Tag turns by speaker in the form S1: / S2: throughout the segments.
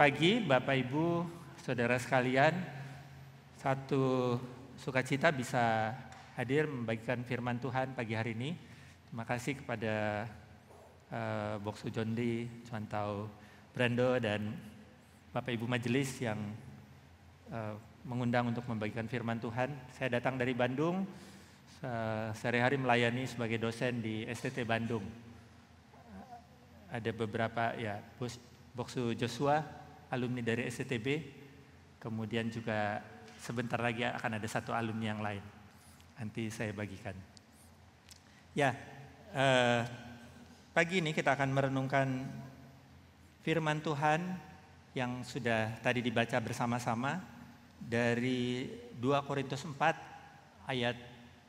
S1: pagi Bapak Ibu, Saudara sekalian. Satu sukacita bisa hadir membagikan firman Tuhan pagi hari ini. Terima kasih kepada Boksu Jondi, Cuantau Brando dan Bapak Ibu Majelis yang mengundang untuk membagikan firman Tuhan. Saya datang dari Bandung, sehari-hari melayani sebagai dosen di STT Bandung. Ada beberapa Boksu Joshua, alumni dari STTB, kemudian juga sebentar lagi akan ada satu alumni yang lain. Nanti saya bagikan. Pagi ini kita akan merenungkan firman Tuhan yang sudah tadi dibaca bersama-sama dari 2 Korintus 4 ayat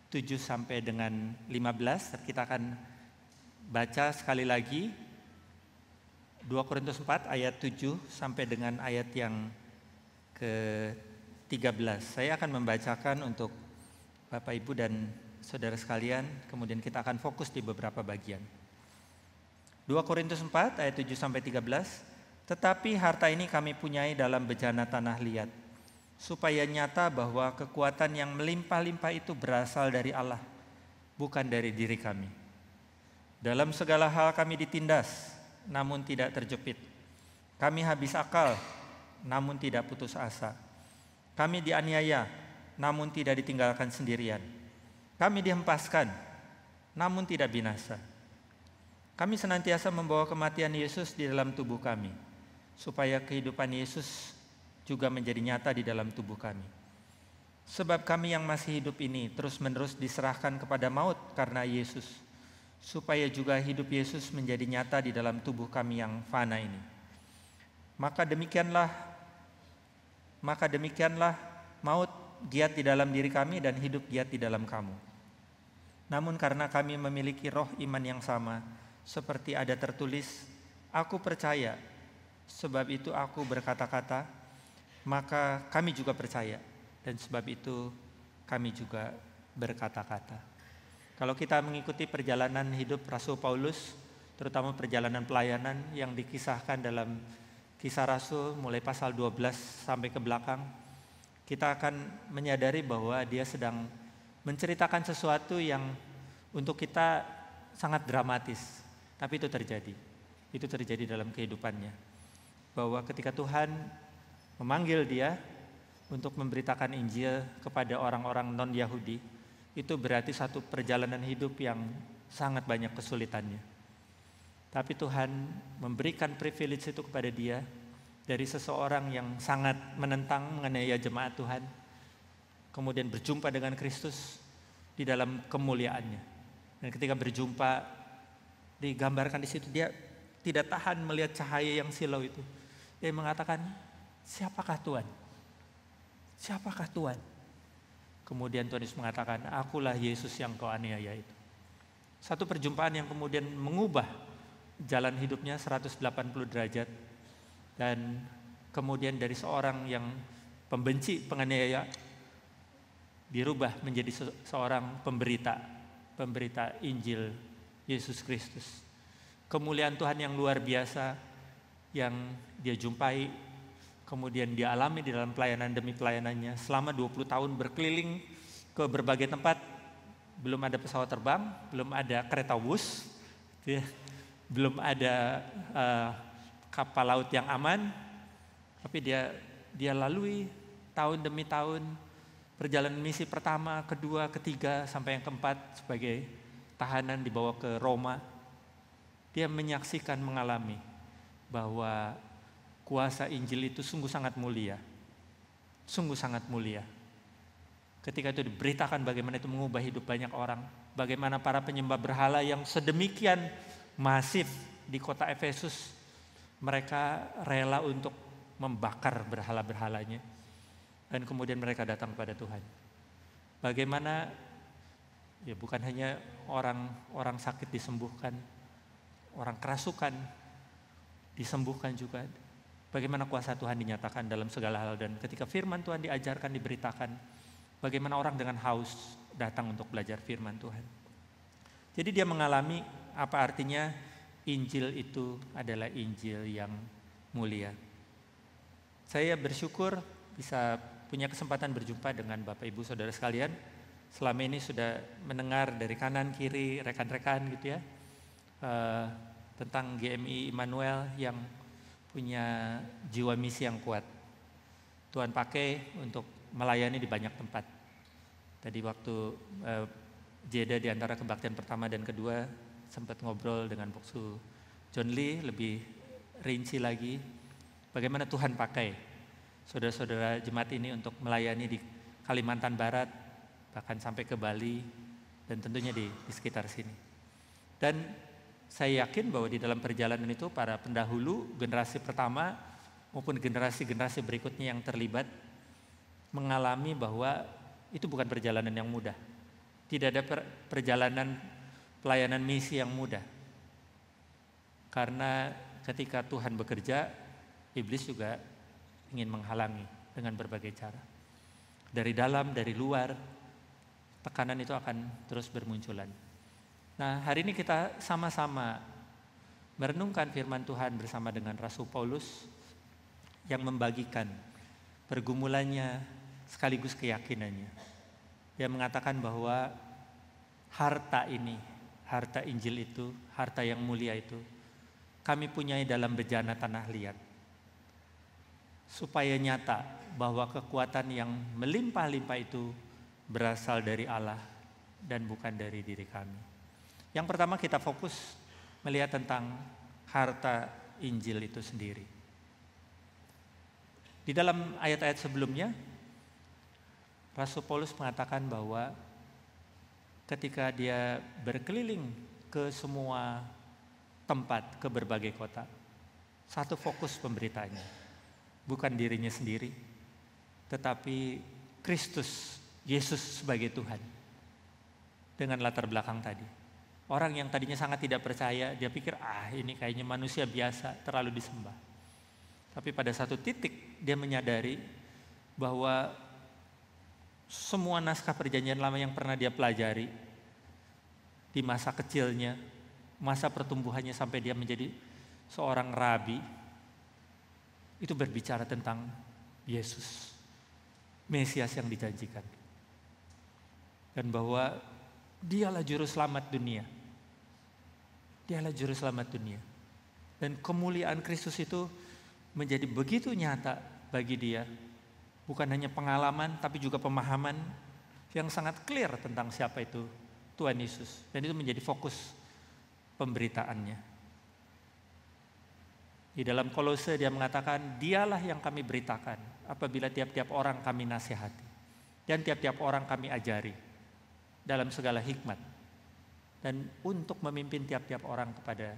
S1: 7 sampai dengan 15. Kita akan baca sekali lagi 2 Korintus 4 ayat 7 sampai dengan ayat yang ke-13. Saya akan membacakan untuk Bapak Ibu dan saudara sekalian, kemudian kita akan fokus di beberapa bagian. 2 Korintus 4 ayat 7 sampai 13. Tetapi harta ini kami punyai dalam bejana tanah liat, supaya nyata bahwa kekuatan yang melimpah-limpah itu berasal dari Allah, bukan dari diri kami. Dalam segala hal kami ditindas, namun tidak terjepit. Kami habis akal, namun tidak putus asa. Kami dianiaya, namun tidak ditinggalkan sendirian. Kami dihempaskan, namun tidak binasa. Kami senantiasa membawa kematian Yesus di dalam tubuh kami, supaya kehidupan Yesus juga menjadi nyata di dalam tubuh kami. Sebab kami yang masih hidup ini terus-menerus diserahkan kepada maut karena Yesus, supaya juga hidup Yesus menjadi nyata di dalam tubuh kami yang fana ini. Maka demikianlah maut giat di dalam diri kami dan hidup giat di dalam kamu. Namun karena kami memiliki roh iman yang sama, seperti ada tertulis, aku percaya, sebab itu aku berkata-kata, maka kami juga percaya, dan sebab itu kami juga berkata-kata. Kalau kita mengikuti perjalanan hidup Rasul Paulus, terutama perjalanan pelayanan yang dikisahkan dalam Kisah Rasul mulai pasal 12 sampai ke belakang, kita akan menyadari bahwa dia sedang menceritakan sesuatu yang untuk kita sangat dramatis. Tapi itu terjadi. Itu terjadi dalam kehidupannya. Bahwa ketika Tuhan memanggil dia untuk memberitakan Injil kepada orang-orang non-Yahudi, itu berarti satu perjalanan hidup yang sangat banyak kesulitannya. Tapi Tuhan memberikan privilege itu kepada dia dari seseorang yang sangat menentang mengenai jemaat Tuhan, kemudian berjumpa dengan Kristus di dalam kemuliaannya. Dan ketika berjumpa, digambarkan di situ dia tidak tahan melihat cahaya yang silau itu. Dia mengatakan, siapakah Tuhan? Siapakah Tuhan? Kemudian Tuhan Yesus mengatakan, akulah Yesus yang kau aniaya itu. Satu perjumpaan yang kemudian mengubah jalan hidupnya 180 derajat. Dan kemudian dari seorang yang pembenci, penganiaya, dirubah menjadi seorang pemberita Injil Yesus Kristus. Kemuliaan Tuhan yang luar biasa yang dia jumpai, kemudian dia alami di dalam pelayanan demi pelayanannya selama 20 tahun berkeliling ke berbagai tempat. Belum ada pesawat terbang, belum ada kereta bus, belum ada kapal laut yang aman. Tapi dia lalui tahun demi tahun perjalanan misi pertama, kedua, ketiga, sampai yang keempat sebagai tahanan dibawa ke Roma. Dia menyaksikan, mengalami bahwa kuasa Injil itu sungguh sangat mulia. Sungguh sangat mulia. Ketika itu diberitakan bagaimana itu mengubah hidup banyak orang. Bagaimana para penyembah berhala yang sedemikian masif di kota Efesus, mereka rela untuk membakar berhala-berhalanya. Dan kemudian mereka datang kepada Tuhan. Bagaimana bukan hanya orang sakit disembuhkan, orang kerasukan disembuhkan juga. Bagaimana kuasa Tuhan dinyatakan dalam segala hal, dan ketika firman Tuhan diajarkan, diberitakan, bagaimana orang dengan haus datang untuk belajar firman Tuhan. Jadi dia mengalami apa artinya Injil itu adalah Injil yang mulia. Saya bersyukur bisa punya kesempatan berjumpa dengan Bapak Ibu Saudara sekalian. Selama ini sudah mendengar dari kanan kiri rekan-rekan gitu ya, tentang GMI Immanuel yang punya jiwa misi yang kuat. Tuhan pakai untuk melayani di banyak tempat. Tadi waktu jeda di antara kebaktian pertama dan kedua sempat ngobrol dengan Boksu John Lee lebih rinci lagi bagaimana Tuhan pakai saudara-saudara jemaat ini untuk melayani di Kalimantan Barat, bahkan sampai ke Bali dan tentunya di sekitar sini. Dan saya yakin bahwa di dalam perjalanan itu para pendahulu generasi pertama maupun generasi-generasi berikutnya yang terlibat mengalami bahwa itu bukan perjalanan yang mudah. Tidak ada perjalanan pelayanan misi yang mudah. Karena ketika Tuhan bekerja, iblis juga ingin menghalangi dengan berbagai cara. Dari dalam, dari luar, tekanan itu akan terus bermunculan. Nah, hari ini kita sama-sama merenungkan firman Tuhan bersama dengan Rasul Paulus yang membagikan pergumulannya sekaligus keyakinannya. Dia mengatakan bahwa harta ini, harta Injil itu, harta yang mulia itu, kami punyai dalam bejana tanah liat. Supaya nyata bahwa kekuatan yang melimpah-limpah itu berasal dari Allah dan bukan dari diri kami. Yang pertama kita fokus melihat tentang harta Injil itu sendiri. Di dalam ayat-ayat sebelumnya, Rasul Paulus mengatakan bahwa ketika dia berkeliling ke semua tempat, ke berbagai kota, satu fokus pemberitaannya, bukan dirinya sendiri, tetapi Kristus, Yesus sebagai Tuhan. Dengan latar belakang tadi, orang yang tadinya sangat tidak percaya, dia pikir ini kayaknya manusia biasa, terlalu disembah. Tapi pada satu titik dia menyadari bahwa semua naskah perjanjian lama yang pernah dia pelajari di masa kecilnya, masa pertumbuhannya sampai dia menjadi seorang rabi, itu berbicara tentang Yesus, Mesias yang dijanjikan. Dan bahwa dialah juru selamat dunia. Dialah juru selamat dunia. Dan kemuliaan Kristus itu menjadi begitu nyata bagi dia. Bukan hanya pengalaman, tapi juga pemahaman yang sangat clear tentang siapa itu Tuhan Yesus. Dan itu menjadi fokus pemberitaannya. Di dalam Kolose dia mengatakan, dialah yang kami beritakan apabila tiap-tiap orang kami nasihati. Dan tiap-tiap orang kami ajari dalam segala hikmat. Dan untuk memimpin tiap-tiap orang kepada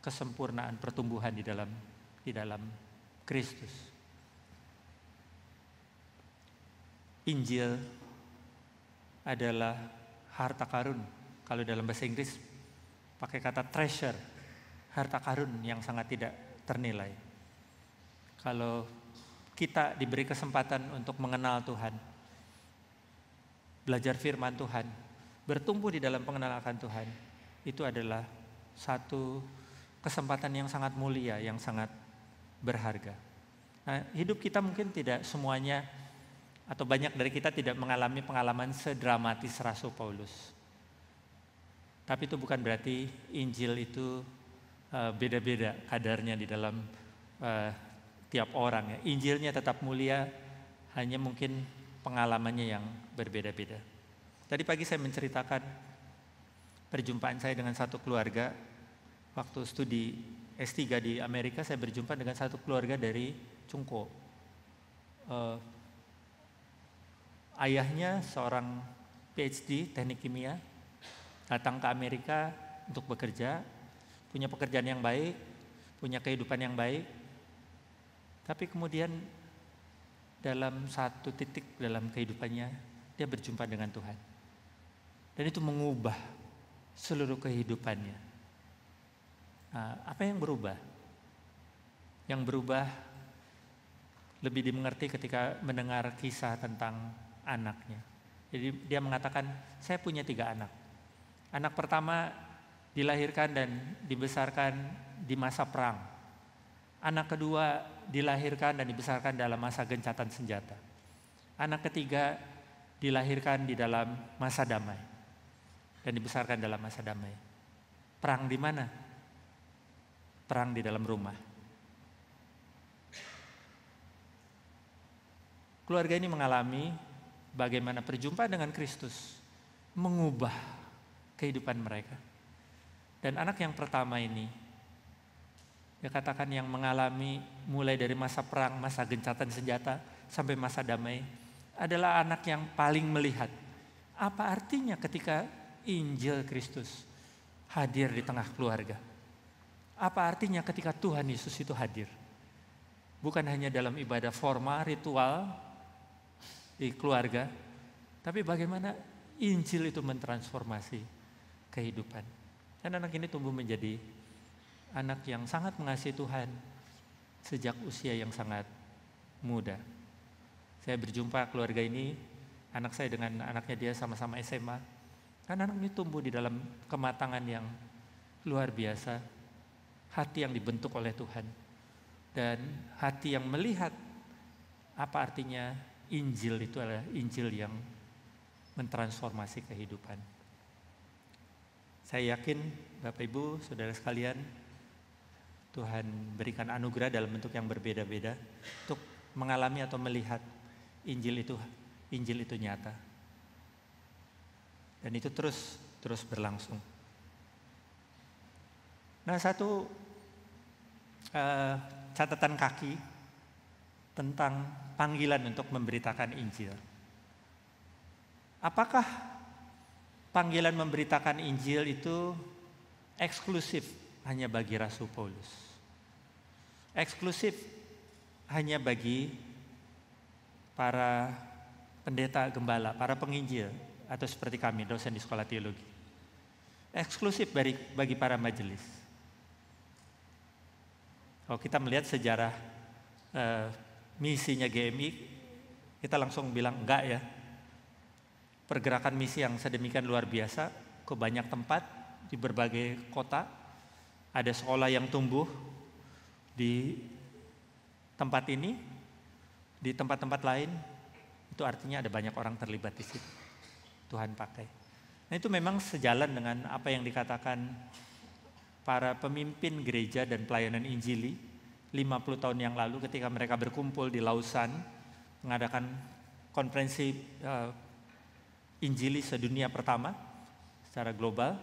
S1: kesempurnaan pertumbuhan di dalam Kristus. Injil adalah harta karun. Kalau dalam bahasa Inggris pakai kata treasure, harta karun yang sangat tidak ternilai. Kalau kita diberi kesempatan untuk mengenal Tuhan, belajar firman Tuhan, bertumbuh di dalam pengenalan akan Tuhan, itu adalah satu kesempatan yang sangat mulia, yang sangat berharga. Nah, hidup kita mungkin tidak semuanya atau banyak dari kita tidak mengalami pengalaman sedramatis Rasul Paulus. Tapi itu bukan berarti Injil itu beda-beda kadarnya di dalam tiap orang ya. Injilnya tetap mulia, hanya mungkin pengalamannya yang berbeda-beda. Tadi pagi saya menceritakan perjumpaan saya dengan satu keluarga. Waktu studi S3 di Amerika, saya berjumpa dengan satu keluarga dari Cungko. Ayahnya seorang PhD teknik kimia, datang ke Amerika untuk bekerja, punya pekerjaan yang baik, punya kehidupan yang baik. Tapi kemudian dalam satu titik dalam kehidupannya, dia berjumpa dengan Tuhan. Dan itu mengubah seluruh kehidupannya. Nah, apa yang berubah? Yang berubah lebih dimengerti ketika mendengar kisah tentang anaknya. Jadi dia mengatakan, saya punya 3 anak. Anak pertama dilahirkan dan dibesarkan di masa perang. Anak kedua dilahirkan dan dibesarkan dalam masa gencatan senjata. Anak ketiga dilahirkan di dalam masa damai dan dibesarkan dalam masa damai. Perang di mana? Perang di dalam rumah. Keluarga ini mengalami bagaimana perjumpaan dengan Kristus mengubah kehidupan mereka. Dan anak yang pertama ini, dia katakan yang mengalami mulai dari masa perang, masa gencatan senjata, sampai masa damai, adalah anak yang paling melihat apa artinya ketika Injil Kristus hadir di tengah keluarga. Apa artinya ketika Tuhan Yesus itu hadir. Bukan hanya dalam ibadah formal, ritual di keluarga, tapi bagaimana Injil itu mentransformasi kehidupan. Dan anak ini tumbuh menjadi anak yang sangat mengasihi Tuhan sejak usia yang sangat muda. Saya berjumpa keluarga ini, anak saya dengan anaknya dia sama-sama SMA. Dan anak ini tumbuh di dalam kematangan yang luar biasa. Hati yang dibentuk oleh Tuhan. Dan hati yang melihat apa artinya Injil itu adalah Injil yang mentransformasi kehidupan. Saya yakin Bapak Ibu, Saudara sekalian, Tuhan berikan anugerah dalam bentuk yang berbeda-beda untuk mengalami atau melihat Injil itu nyata. Dan itu terus berlangsung. Nah, satu catatan kaki tentang panggilan untuk memberitakan Injil. Apakah panggilan memberitakan Injil itu eksklusif hanya bagi Rasul Paulus? Eksklusif hanya bagi para pendeta gembala, para penginjil, atau seperti kami, dosen di sekolah teologi. Eksklusif bagi para majelis. Kalau kita melihat sejarah misinya GMI, kita langsung bilang enggak ya. Pergerakan misi yang sedemikian luar biasa ke banyak tempat di berbagai kota. Ada sekolah yang tumbuh di tempat ini, di tempat-tempat lain. Itu artinya ada banyak orang terlibat di situ. Tuhan pakai. Nah, itu memang sejalan dengan apa yang dikatakan para pemimpin gereja dan pelayanan Injili 50 tahun yang lalu ketika mereka berkumpul di Lausanne mengadakan konferensi Injili sedunia pertama secara global.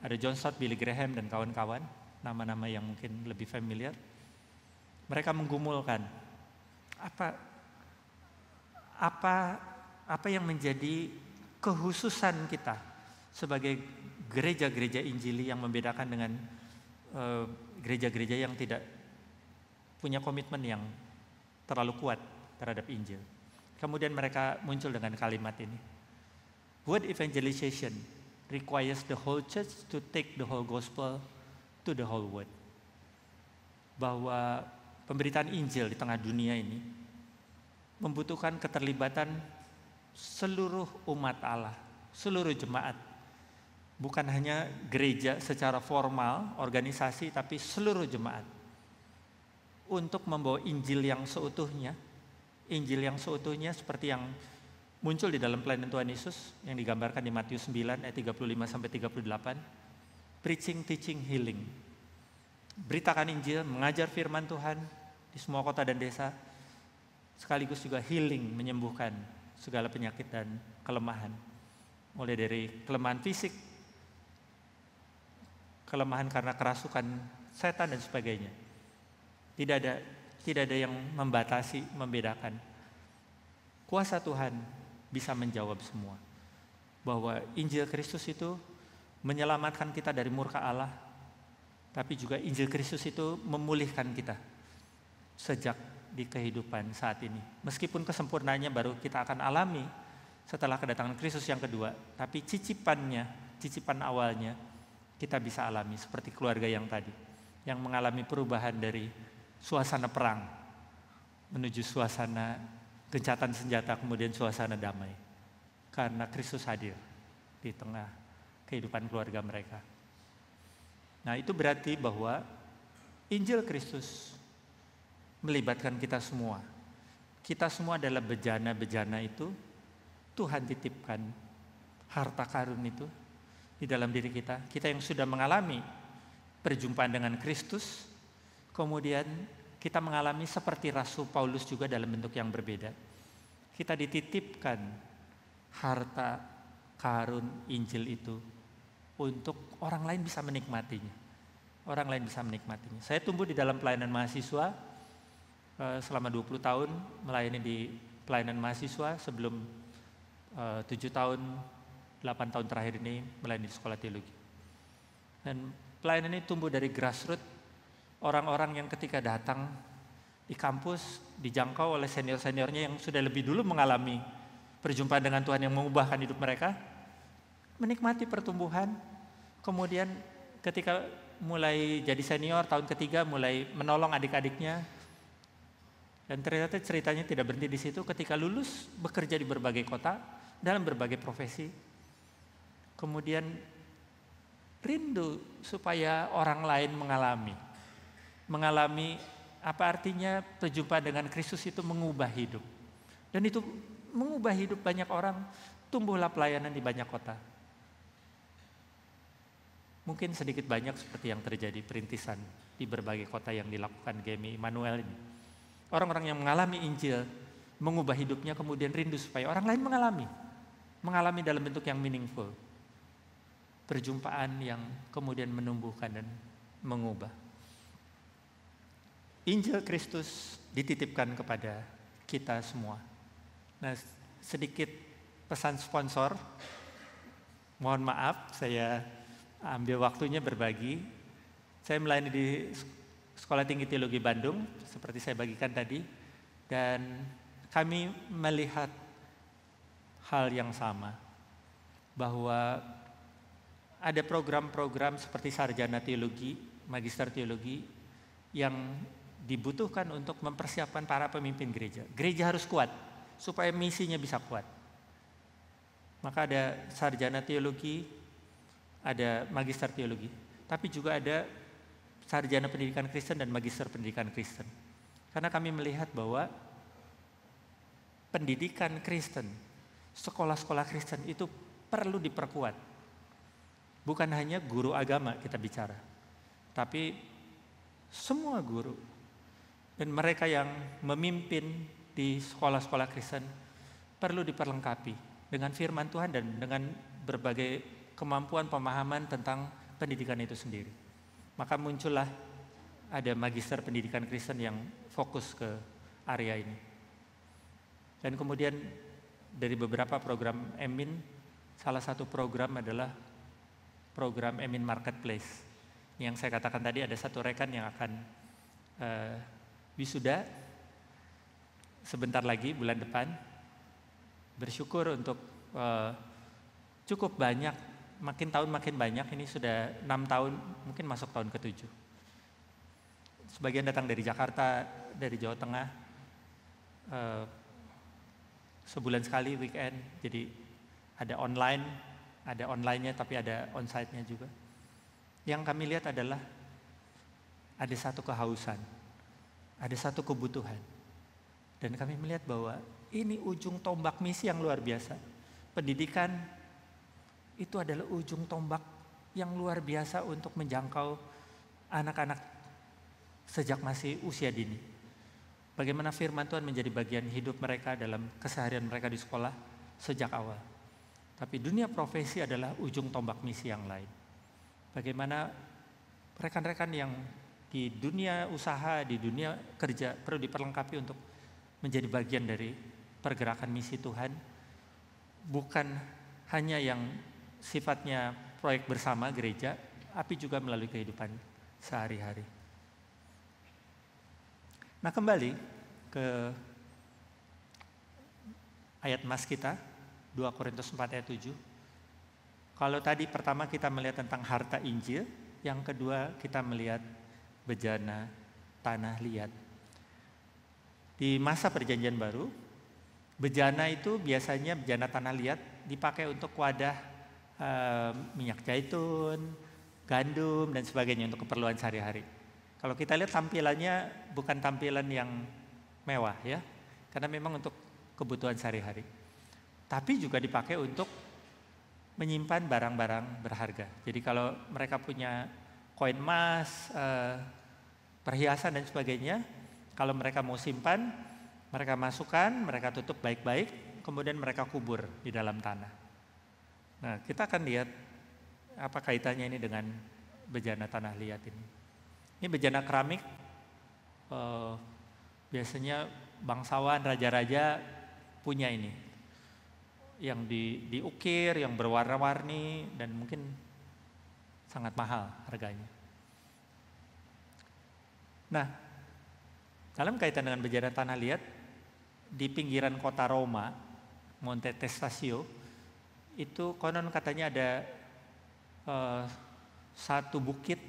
S1: Ada John Stott, Billy Graham dan kawan-kawan, nama-nama yang mungkin lebih familiar. Mereka menggumulkan apa yang menjadi kehususan kita sebagai gereja-gereja Injili yang membedakan dengan gereja-gereja yang tidak punya komitmen yang terlalu kuat terhadap Injil. Kemudian mereka muncul dengan kalimat ini. Word evangelization requires the whole church to take the whole gospel to the whole world. Bahwa pemberitaan Injil di tengah dunia ini membutuhkan keterlibatan seluruh umat Allah, seluruh jemaat. Bukan hanya gereja secara formal, organisasi, tapi seluruh jemaat. Untuk membawa Injil yang seutuhnya. Injil yang seutuhnya seperti yang muncul di dalam pelayanan Tuhan Yesus yang digambarkan di Matius 9 ayat 35-38. Preaching, teaching, healing. Beritakan Injil, mengajar firman Tuhan di semua kota dan desa. Sekaligus juga healing, menyembuhkan segala penyakit dan kelemahan. Mulai dari kelemahan fisik, kelemahan karena kerasukan setan dan sebagainya. Tidak ada yang membatasi, membedakan. Kuasa Tuhan bisa menjawab semua. Bahwa Injil Kristus itu menyelamatkan kita dari murka Allah, tapi juga Injil Kristus itu memulihkan kita sejak di kehidupan saat ini. Meskipun kesempurnaannya baru kita akan alami setelah kedatangan Kristus yang kedua, tapi cicipan awalnya kita bisa alami seperti keluarga yang tadi, yang mengalami perubahan dari suasana perang menuju suasana gencatan senjata, kemudian suasana damai. Karena Kristus hadir di tengah kehidupan keluarga mereka. Nah, itu berarti bahwa Injil Kristus melibatkan kita semua. Kita semua adalah bejana-bejana itu. Tuhan titipkan harta karun itu di dalam diri kita. Kita yang sudah mengalami perjumpaan dengan Kristus, kemudian kita mengalami seperti Rasul Paulus juga dalam bentuk yang berbeda. Kita dititipkan harta karun Injil itu untuk orang lain bisa menikmatinya. Orang lain bisa menikmatinya. Saya tumbuh di dalam pelayanan mahasiswa selama 20 tahun, melayani di pelayanan mahasiswa sebelum 7 tahun, 8 tahun terakhir ini melayani di sekolah teologi. Dan pelayanan ini tumbuh dari grassroots, orang-orang yang ketika datang di kampus dijangkau oleh senior-seniornya yang sudah lebih dulu mengalami perjumpaan dengan Tuhan yang mengubahkan hidup mereka, menikmati pertumbuhan. Kemudian ketika mulai jadi senior, tahun ketiga mulai menolong adik-adiknya. Dan ternyata ceritanya tidak berhenti di situ. Ketika lulus, bekerja di berbagai kota, dalam berbagai profesi. Kemudian rindu supaya orang lain mengalami apa artinya perjumpaan dengan Kristus itu mengubah hidup. Dan itu mengubah hidup banyak orang, tumbuhlah pelayanan di banyak kota. Mungkin sedikit banyak seperti yang terjadi perintisan di berbagai kota yang dilakukan GMI Immanuel ini. Orang-orang yang mengalami Injil, mengubah hidupnya, kemudian rindu supaya orang lain mengalami dalam bentuk yang meaningful. Perjumpaan yang kemudian menumbuhkan dan mengubah. Injil Kristus dititipkan kepada kita semua. Nah, sedikit pesan sponsor. Mohon maaf, saya ambil waktunya berbagi. Saya melayani di Sekolah Tinggi Teologi Bandung, seperti saya bagikan tadi. Dan kami melihat hal yang sama, bahwa ada program-program seperti sarjana teologi, magister teologi, yang dibutuhkan untuk mempersiapkan para pemimpin gereja. Gereja harus kuat, supaya misinya bisa kuat. Maka ada sarjana teologi, ada magister teologi, tapi juga ada sarjana pendidikan Kristen dan magister pendidikan Kristen. Karena kami melihat bahwa pendidikan Kristen, sekolah-sekolah Kristen itu perlu diperkuat. Bukan hanya guru agama kita bicara, tapi semua guru dan mereka yang memimpin di sekolah-sekolah Kristen perlu diperlengkapi dengan firman Tuhan dan dengan berbagai kemampuan pemahaman tentang pendidikan itu sendiri. Maka muncullah ada magister pendidikan Kristen yang fokus ke area ini. Dan kemudian dari beberapa program Emin, salah satu program adalah program Emin Marketplace. Yang saya katakan tadi, ada satu rekan yang akan wisuda sebentar lagi bulan depan. Bersyukur untuk cukup banyak, makin tahun makin banyak, ini sudah 6 tahun, mungkin masuk tahun ke-7. Sebagian datang dari Jakarta, dari Jawa Tengah, sebulan sekali weekend, jadi ada online-nya tapi ada on-site-nya juga. Yang kami lihat adalah ada satu kehausan, ada satu kebutuhan. Dan kami melihat bahwa ini ujung tombak misi yang luar biasa. Pendidikan itu adalah ujung tombak yang luar biasa untuk menjangkau anak-anak sejak masih usia dini. Bagaimana firman Tuhan menjadi bagian hidup mereka dalam keseharian mereka di sekolah sejak awal. Tapi dunia profesi adalah ujung tombak misi yang lain. Bagaimana rekan-rekan yang di dunia usaha, di dunia kerja perlu diperlengkapi untuk menjadi bagian dari pergerakan misi Tuhan. Bukan hanya yang sifatnya proyek bersama gereja, tapi juga melalui kehidupan sehari-hari. Nah, kembali ke ayat mas kita, 2 Korintus 4 ayat 7. Kalau tadi pertama kita melihat tentang harta Injil, yang kedua kita melihat bejana tanah liat. Di masa perjanjian baru, bejana itu biasanya bejana tanah liat dipakai untuk wadah minyak zaitun, gandum dan sebagainya untuk keperluan sehari-hari. Kalau kita lihat tampilannya bukan tampilan yang mewah ya, karena memang untuk kebutuhan sehari-hari. Tapi juga dipakai untuk menyimpan barang-barang berharga. Jadi kalau mereka punya koin emas, perhiasan dan sebagainya, kalau mereka mau simpan, mereka masukkan, mereka tutup baik-baik, kemudian mereka kubur di dalam tanah. Nah, kita akan lihat apa kaitannya ini dengan bejana tanah liat ini. Ini bejana keramik, biasanya bangsawan, raja-raja punya ini, yang diukir, yang berwarna-warni, dan mungkin sangat mahal harganya. Nah, dalam kaitan dengan bejana tanah liat, di pinggiran kota Roma, Monte Testaccio, itu konon katanya ada satu bukit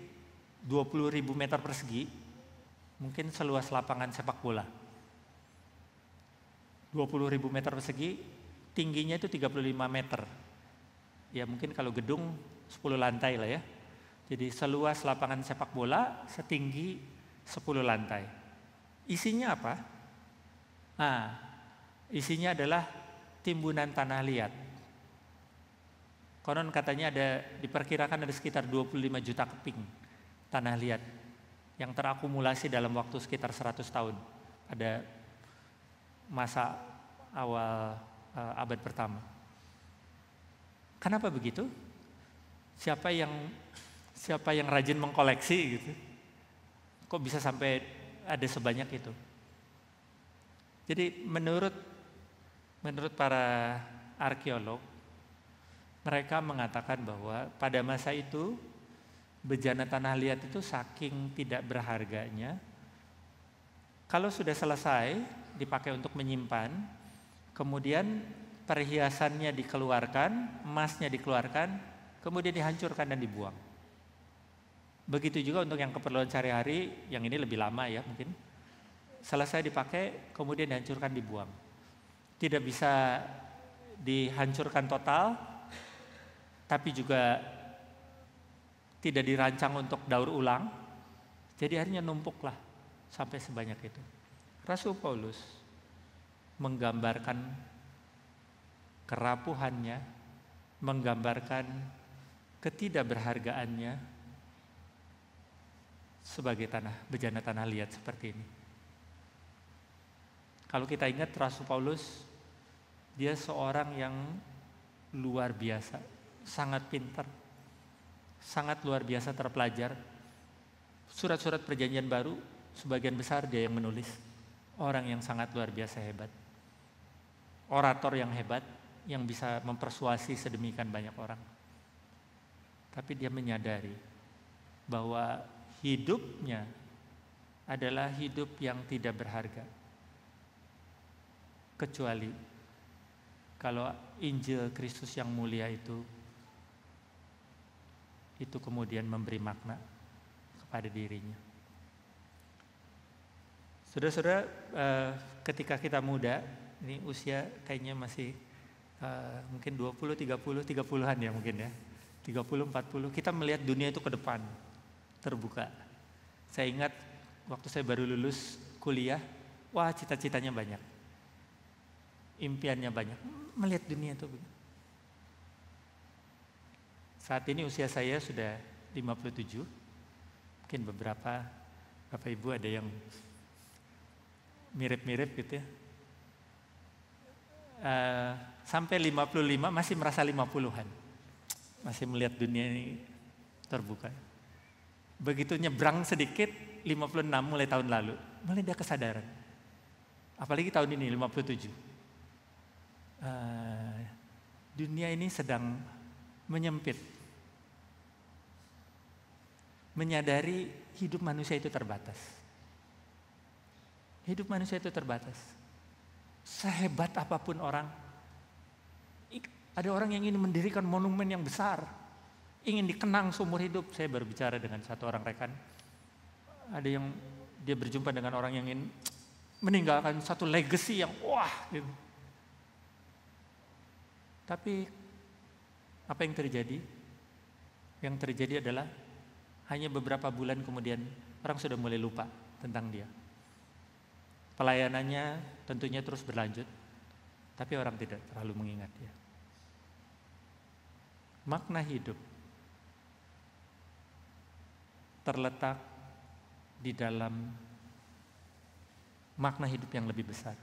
S1: 20.000 meter persegi, mungkin seluas lapangan sepak bola. 20.000 meter persegi, tingginya itu 35 meter. Ya mungkin kalau gedung 10 lantai lah ya. Jadi seluas lapangan sepak bola, setinggi 10 lantai. Isinya apa? Nah, isinya adalah timbunan tanah liat. Konon katanya diperkirakan ada sekitar 25 juta keping tanah liat yang terakumulasi dalam waktu sekitar 100 tahun pada masa awal abad pertama. Kenapa begitu? Siapa yang rajin mengkoleksi gitu? Kok bisa sampai ada sebanyak itu? Jadi menurut para arkeolog, mereka mengatakan bahwa pada masa itu bejana tanah liat itu saking tidak berharganya, kalau sudah selesai dipakai untuk menyimpan, kemudian perhiasannya dikeluarkan, emasnya dikeluarkan, kemudian dihancurkan dan dibuang. Begitu juga untuk yang keperluan sehari-hari, yang ini lebih lama ya mungkin. Selesai dipakai, kemudian dihancurkan, dibuang. Tidak bisa dihancurkan total, tapi juga tidak dirancang untuk daur ulang, jadi akhirnya numpuklah sampai sebanyak itu. Rasul Paulus menggambarkan kerapuhannya, menggambarkan ketidakberhargaannya sebagai bejana tanah liat seperti ini. Kalau kita ingat Rasul Paulus, dia seorang yang luar biasa, sangat pintar, sangat luar biasa terpelajar. Surat-surat perjanjian baru sebagian besar dia yang menulis. Orang yang sangat luar biasa hebat, orator yang hebat, yang bisa mempersuasi sedemikian banyak orang. Tapi dia menyadari bahwa hidupnya adalah hidup yang tidak berharga, kecuali kalau Injil Kristus yang mulia itu kemudian memberi makna kepada dirinya. Saudara-saudara, ketika kita muda, ini usia kayaknya masih mungkin 20, 30, 30-an ya mungkin ya. 30, 40, kita melihat dunia itu ke depan, terbuka. Saya ingat waktu saya baru lulus kuliah, wah cita-citanya banyak. Impiannya banyak, melihat dunia itu. Saat ini usia saya sudah 57, mungkin beberapa Bapak Ibu ada yang mirip-mirip gitu ya. Sampai 55 masih merasa 50-an, masih melihat dunia ini terbuka. Begitu nyebrang sedikit, 56 mulai tahun lalu, mulai ada kesadaran. Apalagi tahun ini 57. Dunia ini sedang menyempit. Menyadari hidup manusia itu terbatas. Hidup manusia itu terbatas. Sehebat apapun orang, ada orang yang ingin mendirikan monumen yang besar, ingin dikenang seumur hidup. Saya baru bicara dengan satu orang rekan, ada yang dia berjumpa dengan orang yang ingin meninggalkan satu legacy yang wah gitu. Tapi apa yang terjadi? Yang terjadi adalah hanya beberapa bulan kemudian orang sudah mulai lupa tentang dia. Pelayanannya tentunya terus berlanjut, tapi orang tidak terlalu mengingat dia. Makna hidup terletak di dalam makna hidup yang lebih besar.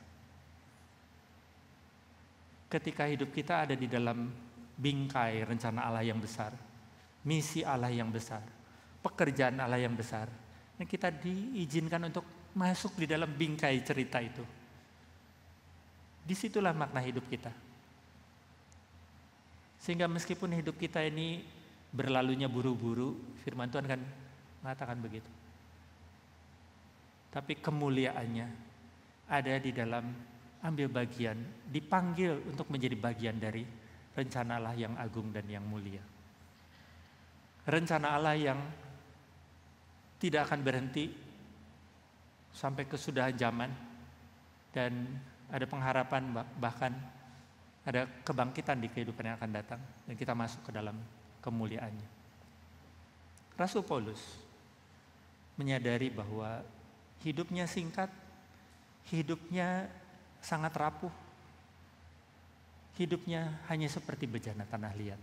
S1: Ketika hidup kita ada di dalam bingkai rencana Allah yang besar, misi Allah yang besar, pekerjaan Allah yang besar, dan kita diizinkan untuk masuk di dalam bingkai cerita itu. Disitulah makna hidup kita. Sehingga meskipun hidup kita ini berlalunya buru-buru, firman Tuhan kan mengatakan begitu. Tapi kemuliaannya ada di dalam ambil bagian, dipanggil untuk menjadi bagian dari rencana Allah yang agung dan yang mulia. Rencana Allah yang tidak akan berhenti sampai kesudahan zaman, dan ada pengharapan, bahkan ada kebangkitan di kehidupan yang akan datang, dan kita masuk ke dalam kemuliaannya. Rasul Paulus menyadari bahwa hidupnya singkat, hidupnya sangat rapuh, hidupnya hanya seperti bejana tanah liat.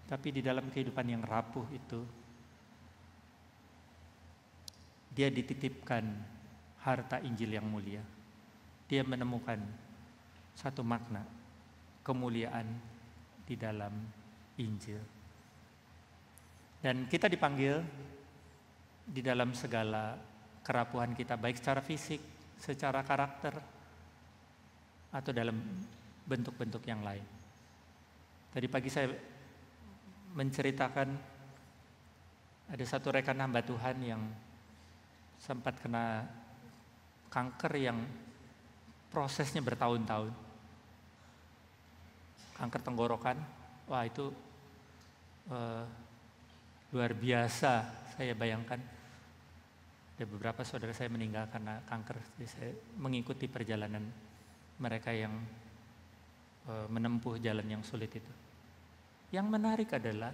S1: Tapi di dalam kehidupan yang rapuh itu, dia dititipkan harta Injil yang mulia. Dia menemukan satu makna kemuliaan di dalam Injil. Dan kita dipanggil di dalam segala kerapuhan kita, baik secara fisik, secara karakter, atau dalam bentuk-bentuk yang lain. Tadi pagi saya menceritakan ada satu rekan hamba Tuhan yang sempat kena kanker yang prosesnya bertahun-tahun. Kanker tenggorokan, wah itu luar biasa. Saya bayangkan ada beberapa saudara saya meninggal karena kanker. Jadi saya mengikuti perjalanan mereka yang menempuh jalan yang sulit itu. Yang menarik adalah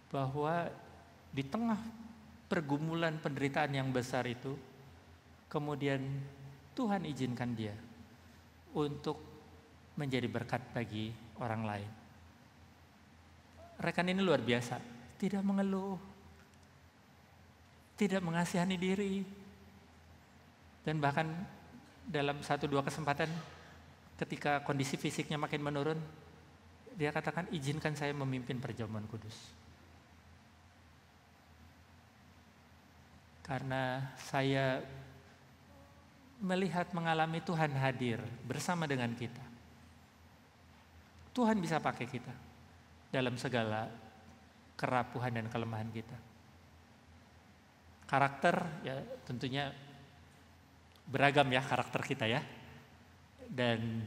S1: bahwa di tengah pergumulan penderitaan yang besar itu, kemudian Tuhan izinkan dia untuk menjadi berkat bagi orang lain. Rekan ini luar biasa, tidak mengeluh, tidak mengasihani diri, dan bahkan dalam 1-2 kesempatan ketika kondisi fisiknya makin menurun, dia katakan, izinkan saya memimpin perjamuan kudus. Karena saya melihat, mengalami Tuhan hadir bersama dengan kita. Tuhan bisa pakai kita dalam segala kerapuhan dan kelemahan kita. Karakter ya tentunya beragam ya karakter kita ya. Dan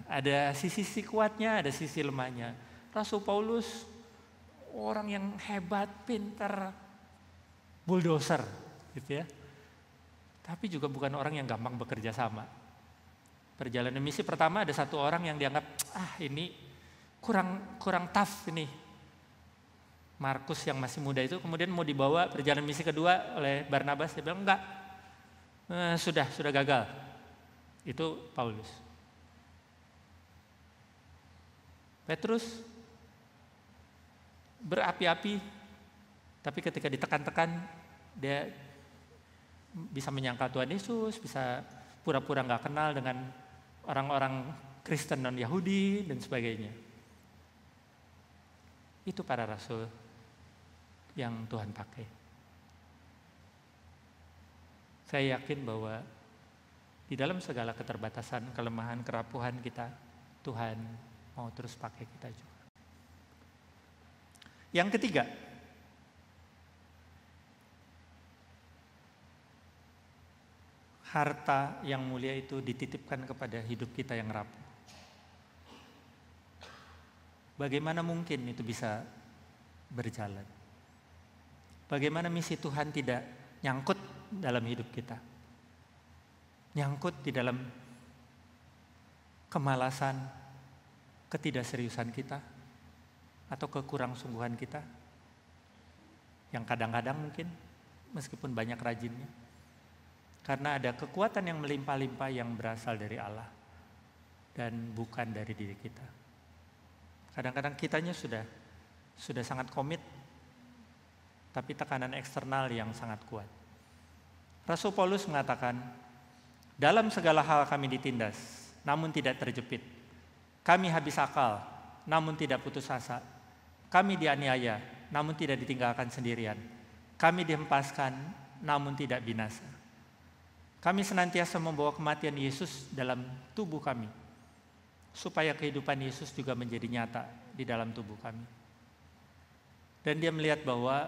S1: ada sisi kuatnya, ada sisi lemahnya. Rasul Paulus orang yang hebat, pintar, bulldozer gitu ya. Tapi juga bukan orang yang gampang bekerja sama. Perjalanan misi pertama ada satu orang yang dianggap ini kurang tough ini. Markus yang masih muda itu kemudian mau dibawa perjalanan misi kedua oleh Barnabas, dia bilang enggak. Sudah gagal. Itu Paulus. Petrus berapi-api, tapi ketika ditekan-tekan dia bisa menyangkal Tuhan Yesus, bisa pura-pura nggak kenal dengan orang-orang Kristen non-Yahudi dan sebagainya. Itu para rasul yang Tuhan pakai. Saya yakin bahwa di dalam segala keterbatasan, kelemahan, kerapuhan kita, Tuhan mau terus pakai kita juga. Yang ketiga, harta yang mulia itu dititipkan kepada hidup kita yang rapuh. Bagaimana mungkin itu bisa berjalan? Bagaimana misi Tuhan tidak nyangkut dalam hidup kita? Nyangkut di dalam kemalasan, ketidakseriusan kita, atau kekurangsungguhan kita? yang kadang-kadang mungkin meskipun banyak rajinnya. Karena ada kekuatan yang melimpah-limpah yang berasal dari Allah dan bukan dari diri kita. Kadang-kadang kitanya sudah sangat komit, tapi tekanan eksternal yang sangat kuat. Rasul Paulus mengatakan, dalam segala hal kami ditindas, namun tidak terjepit. Kami habis akal, namun tidak putus asa. Kami dianiaya, namun tidak ditinggalkan sendirian. Kami dihempaskan, namun tidak binasa. Kami senantiasa membawa kematian Yesus dalam tubuh kami, supaya kehidupan Yesus juga menjadi nyata di dalam tubuh kami. Dan dia melihat bahwa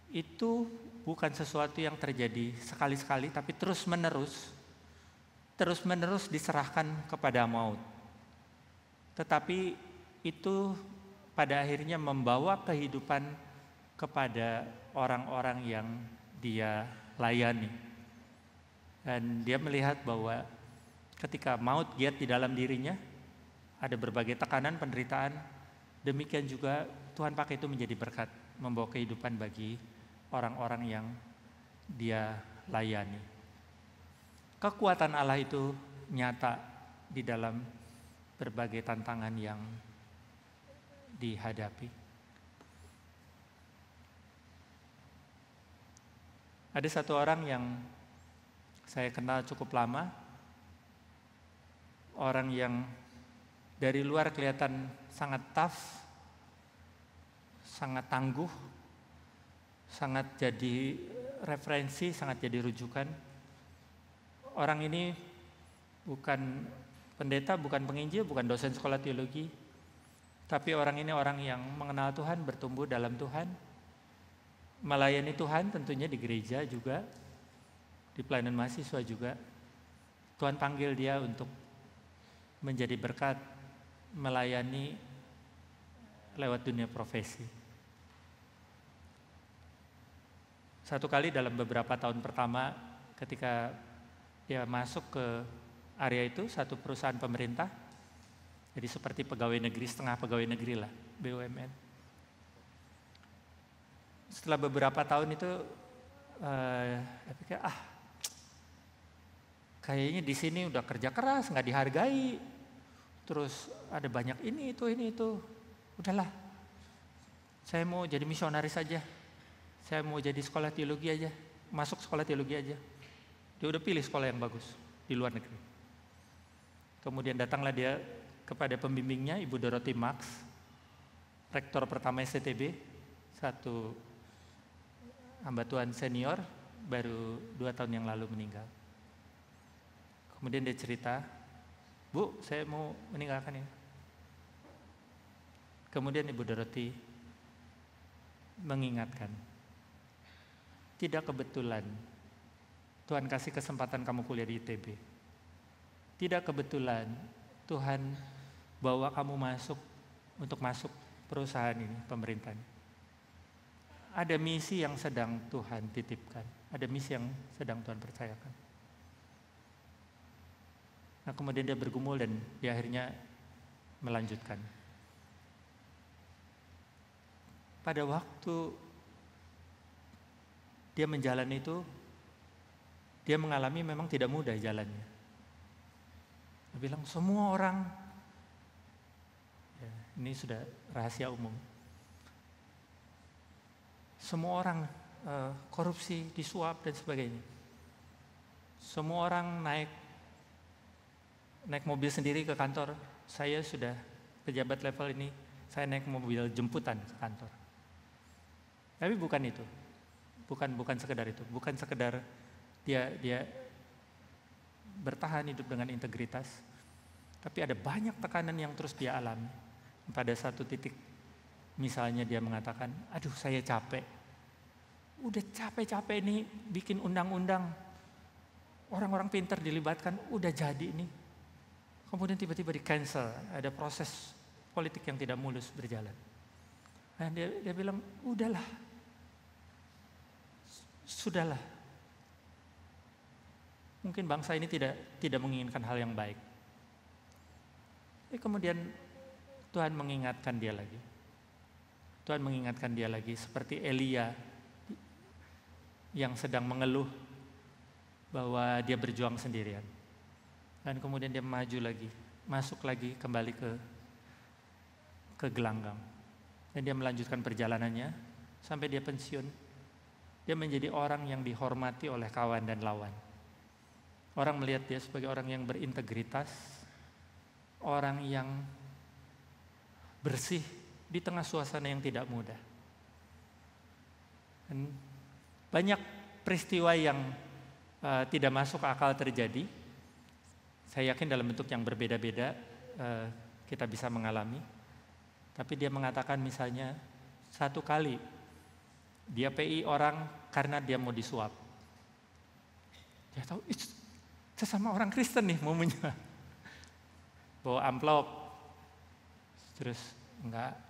S1: itu bukan sesuatu yang terjadi sekali-sekali, tapi terus-menerus diserahkan kepada maut. Tetapi itu pada akhirnya membawa kehidupan kepada orang-orang yang dia layani. Dan dia melihat bahwa ketika maut giat di dalam dirinya, ada berbagai tekanan, penderitaan, demikian juga Tuhan pakai itu menjadi berkat, membawa kehidupan bagi orang-orang yang dia layani. Kekuatan Allah itu nyata di dalam berbagai tantangan yang dihadapi. Ada satu orang yang saya kenal cukup lama, orang yang dari luar kelihatan sangat tough, sangat tangguh, sangat jadi referensi, sangat jadi rujukan. Orang ini bukan pendeta, bukan penginjil, bukan dosen sekolah teologi, tapi orang ini orang yang mengenal Tuhan, bertumbuh dalam Tuhan, melayani Tuhan tentunya di gereja juga, di pelayanan mahasiswa juga. Tuhan panggil dia untuk menjadi berkat, melayani lewat dunia profesi. Satu kali dalam beberapa tahun pertama ketika dia masuk ke area itu, satu perusahaan pemerintah, jadi seperti pegawai negeri, setengah pegawai negeri lah, BUMN. Setelah beberapa tahun itu, saya pikir, kayaknya di sini udah kerja keras, nggak dihargai, terus ada banyak ini itu, udahlah, saya mau jadi misionaris aja, saya mau jadi sekolah teologi aja, masuk sekolah teologi aja. Dia udah pilih sekolah yang bagus di luar negeri. Kemudian datanglah dia kepada pembimbingnya, Ibu Dorothy Marx, rektor pertama SCTB, satu hamba Tuhan senior, baru 2 tahun yang lalu meninggal. Kemudian dia cerita, Bu, saya mau meninggalkan ini. Kemudian Ibu Dorothy mengingatkan, tidak kebetulan Tuhan kasih kesempatan kamu kuliah di ITB. Tidak kebetulan Tuhan bawa kamu untuk masuk perusahaan ini, pemerintahan. Ada misi yang sedang Tuhan titipkan, ada misi yang sedang Tuhan percayakan. Nah, kemudian dia bergumul dan dia akhirnya melanjutkan. Pada waktu dia menjalani itu, dia mengalami memang tidak mudah jalannya. Dia bilang semua orang, ya, ini sudah rahasia umum, semua orang korupsi, disuap dan sebagainya. Semua orang naik mobil sendiri ke kantor. Saya sudah pejabat level ini, saya naik mobil jemputan ke kantor. Tapi bukan itu, bukan sekedar itu, bukan sekedar dia bertahan hidup dengan integritas, tapi ada banyak tekanan yang terus dia alami. Pada satu titik, misalnya dia mengatakan, aduh saya capek, udah capek-capek nih bikin undang-undang, orang-orang pintar dilibatkan, udah jadi nih. Kemudian tiba-tiba di cancel, ada proses politik yang tidak mulus berjalan. Nah, dia bilang, sudahlah. Mungkin bangsa ini tidak menginginkan hal yang baik. Kemudian Tuhan mengingatkan dia lagi. Tuhan mengingatkan dia lagi seperti Elia yang sedang mengeluh bahwa dia berjuang sendirian. Dan kemudian dia maju lagi, masuk lagi kembali ke gelanggang. Dan dia melanjutkan perjalanannya sampai dia pensiun. Dia menjadi orang yang dihormati oleh kawan dan lawan. Orang melihat dia sebagai orang yang berintegritas, orang yang bersih di tengah suasana yang tidak mudah. Dan banyak peristiwa yang tidak masuk akal terjadi. Saya yakin dalam bentuk yang berbeda-beda kita bisa mengalami. Tapi dia mengatakan misalnya satu kali dia PI orang karena dia mau disuap. Dia tahu sesama orang Kristen nih momennya. Bawa amplop. Terus enggak.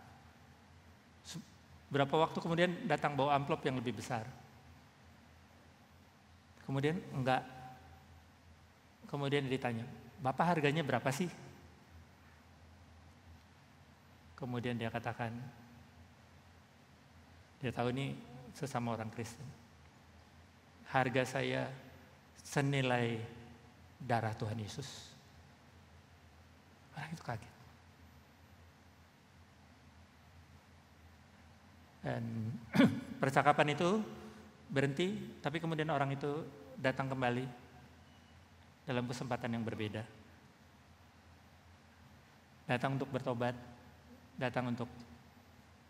S1: Berapa waktu kemudian datang bawa amplop yang lebih besar. Kemudian enggak. Kemudian ditanya, "Bapak harganya berapa sih?" Kemudian dia katakan, dia tahu ini sesama orang Kristen. Harga saya senilai darah Tuhan Yesus. Orang itu kaget. Dan percakapan itu berhenti, tapi kemudian orang itu datang kembali dalam kesempatan yang berbeda. Datang untuk bertobat, datang untuk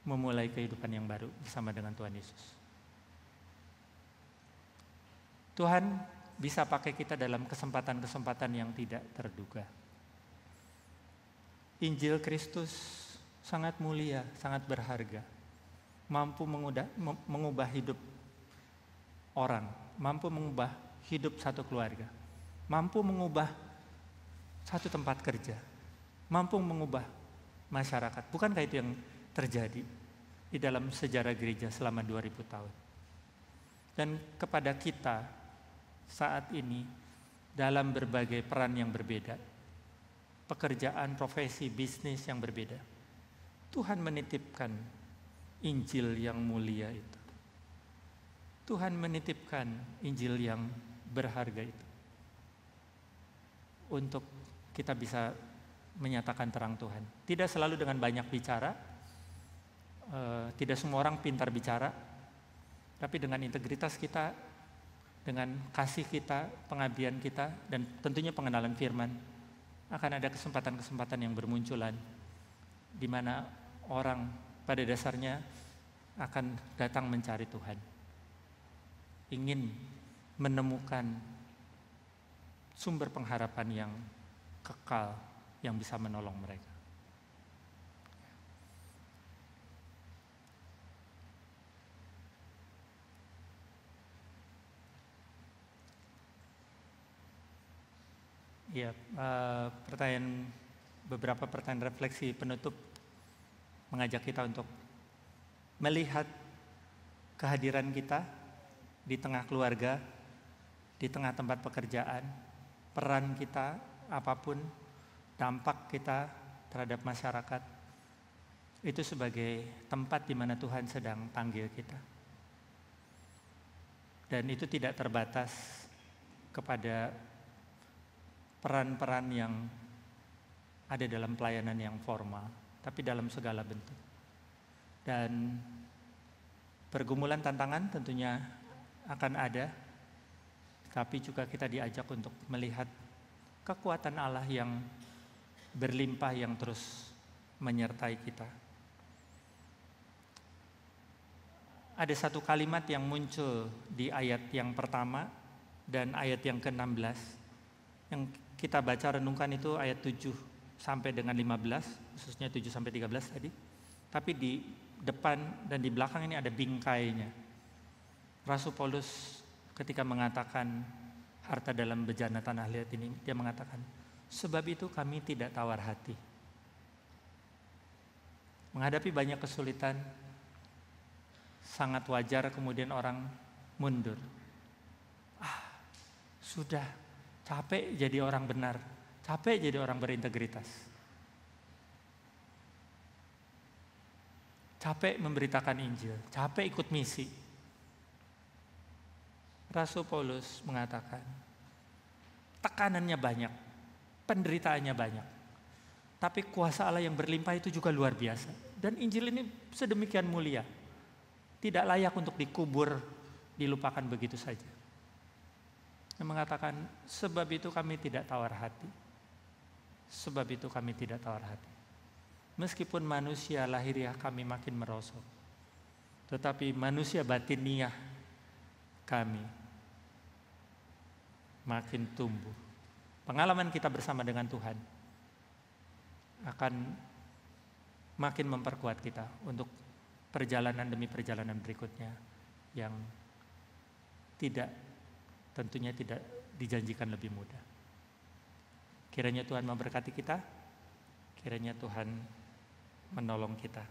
S1: memulai kehidupan yang baru bersama dengan Tuhan Yesus. Tuhan bisa pakai kita dalam kesempatan-kesempatan yang tidak terduga. Injil Kristus sangat mulia, sangat berharga. Mampu mengubah hidup orang, mampu mengubah hidup satu keluarga, mampu mengubah satu tempat kerja, mampu mengubah masyarakat. Bukankah itu yang terjadi di dalam sejarah gereja selama 2000 tahun? Dan kepada kita saat ini dalam berbagai peran yang berbeda, pekerjaan, profesi, bisnis yang berbeda, Tuhan menitipkan Injil yang mulia itu. Tuhan menitipkan Injil yang berharga itu untuk kita bisa menyatakan terang Tuhan. Tidak selalu dengan banyak bicara, tidak semua orang pintar bicara, tapi dengan integritas kita, dengan kasih kita, pengabdian kita, dan tentunya pengenalan firman, akan ada kesempatan-kesempatan yang bermunculan di mana orang pada dasarnya akan datang mencari Tuhan, ingin menemukan sumber pengharapan yang kekal yang bisa menolong mereka. Ya, beberapa pertanyaan refleksi penutup mengajak kita untuk melihat kehadiran kita di tengah keluarga, di tengah tempat pekerjaan, peran kita apapun, dampak kita terhadap masyarakat, itu sebagai tempat di mana Tuhan sedang panggil kita. Dan itu tidak terbatas kepada peran-peran yang ada dalam pelayanan yang formal, tapi dalam segala bentuk. Dan pergumulan tantangan tentunya akan ada, tapi juga kita diajak untuk melihat kekuatan Allah yang berlimpah yang terus menyertai kita. Ada satu kalimat yang muncul di ayat yang pertama dan ayat yang ke-16 yang kita baca renungkan, itu ayat 7 sampai dengan 15, khususnya 7 sampai 13 tadi. Tapi di depan dan di belakang ini ada bingkainya. Rasul Paulus ketika mengatakan harta dalam bejana tanah liat ini, dia mengatakan, sebab itu kami tidak tawar hati. Menghadapi banyak kesulitan, sangat wajar kemudian orang mundur. Sudah capek jadi orang benar, capek jadi orang berintegritas. capek memberitakan Injil, capek ikut misi. Rasul Paulus mengatakan, tekanannya banyak, penderitaannya banyak. Tapi kuasa Allah yang berlimpah itu juga luar biasa. Dan Injil ini sedemikian mulia. Tidak layak untuk dikubur, dilupakan begitu saja. Dia mengatakan, sebab itu kami tidak tawar hati. Sebab itu kami tidak tawar hati. Meskipun manusia lahiriah kami makin merosot, tetapi manusia batiniah kami makin tumbuh. Pengalaman kita bersama dengan Tuhan akan makin memperkuat kita untuk perjalanan demi perjalanan berikutnya yang tentunya tidak dijanjikan lebih mudah. Kiranya Tuhan memberkati kita, kiranya Tuhan menolong kita.